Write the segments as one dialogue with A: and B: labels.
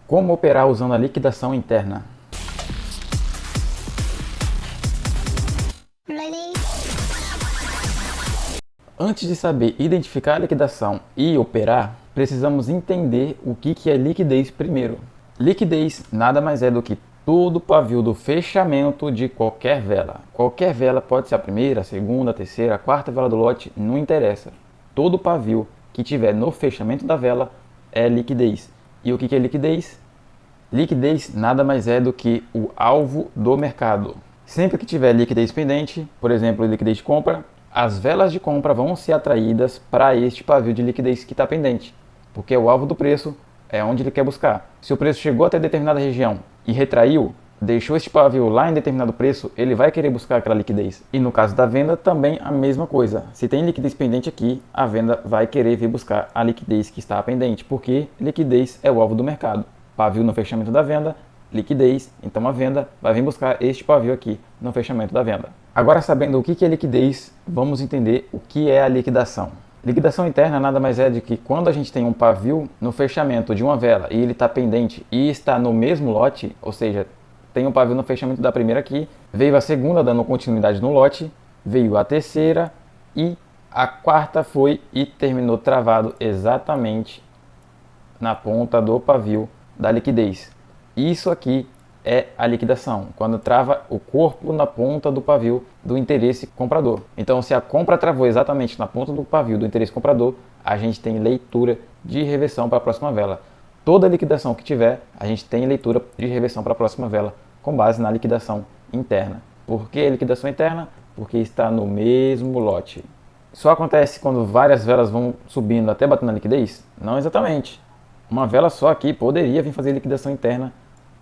A: Como operar usando a liquidação interna? Antes de saber identificar a liquidação e operar, precisamos entender o que é liquidez primeiro. Liquidez nada mais é do que todo o pavio do fechamento de qualquer vela. Qualquer vela pode ser a primeira, a segunda, a terceira, a quarta vela do lote, não interessa. Todo pavio que tiver no fechamento da vela é liquidez. E o que é liquidez? Liquidez nada mais é do que o alvo do mercado. Sempre que tiver liquidez pendente, por exemplo, liquidez de compra, as velas de compra vão ser atraídas para este pavio de liquidez que está pendente, porque o alvo do preço é onde ele quer buscar. Se o preço chegou até determinada região e retraiu, deixou este pavio lá em determinado preço, ele vai querer buscar aquela liquidez. E no caso da venda, também a mesma coisa. Se tem liquidez pendente aqui, a venda vai querer vir buscar a liquidez que está pendente, porque liquidez é o alvo do mercado. Pavio no fechamento da venda, liquidez, então a venda vai vir buscar este pavio aqui no fechamento da venda. Agora, sabendo o que é liquidez, vamos entender o que é a liquidação. Liquidação interna nada mais é do que quando a gente tem um pavio no fechamento de uma vela e ele está pendente e está no mesmo lote, ou seja, tem um pavio no fechamento da primeira aqui, veio a segunda dando continuidade no lote, veio a terceira e a quarta foi e terminou travado exatamente na ponta do pavio da liquidez. Isso aqui é a liquidação, quando trava o corpo na ponta do pavio do interesse comprador. Então, se a compra travou exatamente na ponta do pavio do interesse comprador, a gente tem leitura de reversão para a próxima vela. Toda liquidação que tiver, a gente tem leitura de reversão para a próxima vela, com base na liquidação interna. Por que liquidação interna? Porque está no mesmo lote. Só acontece quando várias velas vão subindo até bater na liquidez? Não exatamente. Uma vela só aqui poderia vir fazer liquidação interna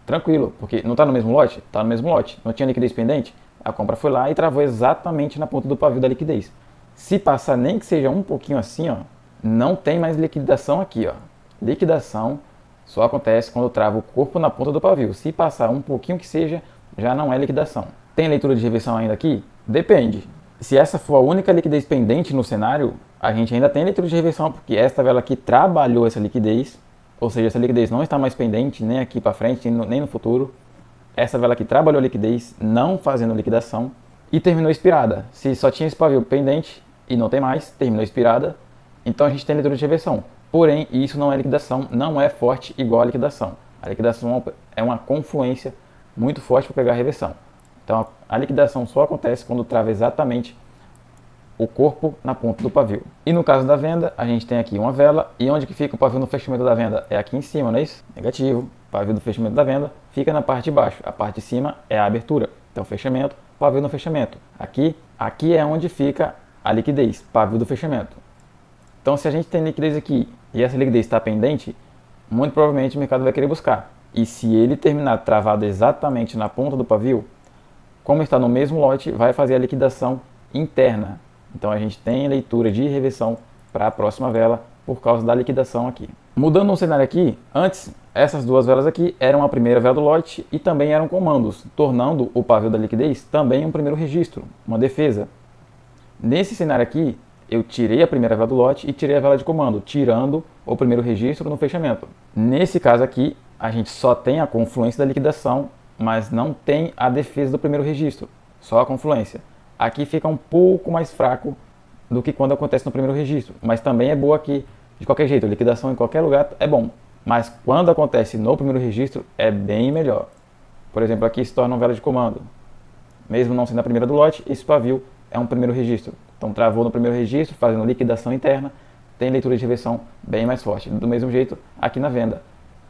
A: tranquilo, porque não está no mesmo lote? Está no mesmo lote. Não tinha liquidez pendente? A compra foi lá e travou exatamente na ponta do pavio da liquidez. Se passar nem que seja um pouquinho assim, ó, não tem mais liquidação aqui. Ó. Liquidação só acontece quando trava o corpo na ponta do pavio. Se passar um pouquinho que seja, já não é liquidação. Tem leitura de reversão ainda aqui? Depende. Se essa for a única liquidez pendente no cenário, a gente ainda tem leitura de reversão, porque esta vela aqui trabalhou essa liquidez. Ou seja, essa liquidez não está mais pendente, nem aqui para frente, nem no futuro. Essa vela aqui trabalhou a liquidez, não fazendo liquidação, e terminou expirada. Se só tinha esse pavio pendente e não tem mais, terminou expirada, então a gente tem leitura de reversão. Porém, isso não é liquidação, não é forte igual a liquidação. A liquidação é uma confluência muito forte para pegar a reversão. Então a liquidação só acontece quando trava exatamente o corpo na ponta do pavio. E no caso da venda, a gente tem aqui uma vela, e onde que fica o pavio no fechamento da venda? É aqui em cima, não é isso? Negativo. O pavio do fechamento da venda fica na parte de baixo. A parte de cima é a abertura. Então fechamento, pavio no fechamento. Aqui é onde fica a liquidez, pavio do fechamento. Então se a gente tem liquidez aqui e essa liquidez está pendente, muito provavelmente o mercado vai querer buscar. E se ele terminar travado exatamente na ponta do pavio, como está no mesmo lote, vai fazer a liquidação interna. Então a gente tem leitura de reversão para a próxima vela por causa da liquidação aqui. Mudando um cenário aqui, antes essas duas velas aqui eram a primeira vela do lote e também eram comandos, tornando o pavio da liquidez também um primeiro registro, uma defesa. Nesse cenário aqui, eu tirei a primeira vela do lote e tirei a vela de comando, tirando o primeiro registro no fechamento. Nesse caso aqui, a gente só tem a confluência da liquidação, mas não tem a defesa do primeiro registro, só a confluência. Aqui fica um pouco mais fraco do que quando acontece no primeiro registro, mas também é boa aqui, de qualquer jeito, liquidação em qualquer lugar é bom, mas quando acontece no primeiro registro é bem melhor. Por exemplo, aqui se torna uma vela de comando, mesmo não sendo a primeira do lote, esse pavio é um primeiro registro, então travou no primeiro registro, fazendo liquidação interna, tem leitura de reversão bem mais forte. Do mesmo jeito, aqui na venda,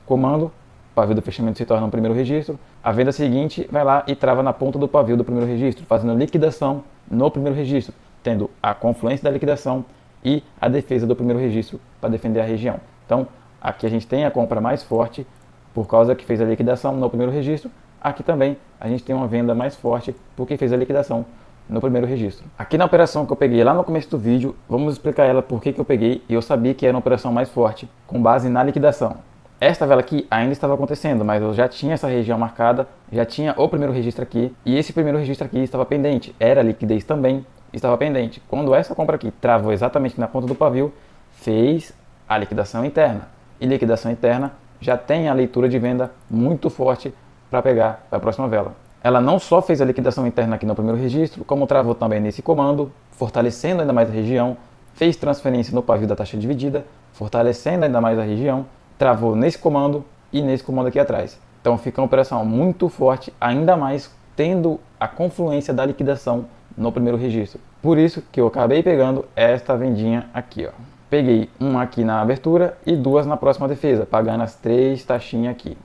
A: comando, pavio do fechamento se torna um primeiro registro, a venda seguinte vai lá e trava na ponta do pavio do primeiro registro, fazendo liquidação no primeiro registro, tendo a confluência da liquidação e a defesa do primeiro registro para defender a região. Então, aqui a gente tem a compra mais forte por causa que fez a liquidação no primeiro registro. Aqui também a gente tem uma venda mais forte porque fez a liquidação no primeiro registro. Aqui na operação que eu peguei lá no começo do vídeo, vamos explicar ela por que eu peguei e eu sabia que era uma operação mais forte com base na liquidação. Esta vela aqui ainda estava acontecendo, mas eu já tinha essa região marcada, já tinha o primeiro registro aqui, e esse primeiro registro aqui estava pendente, era liquidez também, estava pendente. Quando essa compra aqui travou exatamente na ponta do pavio, fez a liquidação interna. E liquidação interna já tem a leitura de venda muito forte para pegar a próxima vela. Ela não só fez a liquidação interna aqui no primeiro registro, como travou também nesse comando, fortalecendo ainda mais a região, fez transferência no pavio da taxa dividida, fortalecendo ainda mais a região, travou nesse comando e nesse comando aqui atrás. Então fica uma operação muito forte, ainda mais tendo a confluência da liquidação no primeiro registro. Por isso que eu acabei pegando esta vendinha aqui, ó. Peguei uma aqui na abertura e duas na próxima defesa, pagando as 3 taxinhas aqui.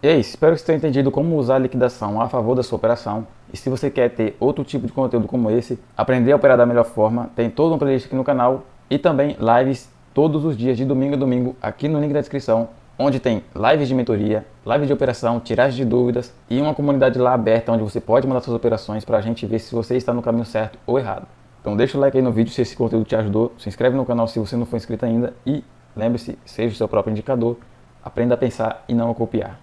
A: E é isso, espero que você tenha entendido como usar a liquidação a favor da sua operação. E se você quer ter outro tipo de conteúdo como esse, aprender a operar da melhor forma, tem todo um playlist aqui no canal e também lives todos os dias de domingo a domingo aqui no link da descrição, onde tem lives de mentoria, lives de operação, tiragem de dúvidas e uma comunidade lá aberta onde você pode mandar suas operações para a gente ver se você está no caminho certo ou errado. Então deixa o like aí no vídeo se esse conteúdo te ajudou, se inscreve no canal se você não for inscrito ainda e lembre-se, seja o seu próprio indicador, aprenda a pensar e não a copiar.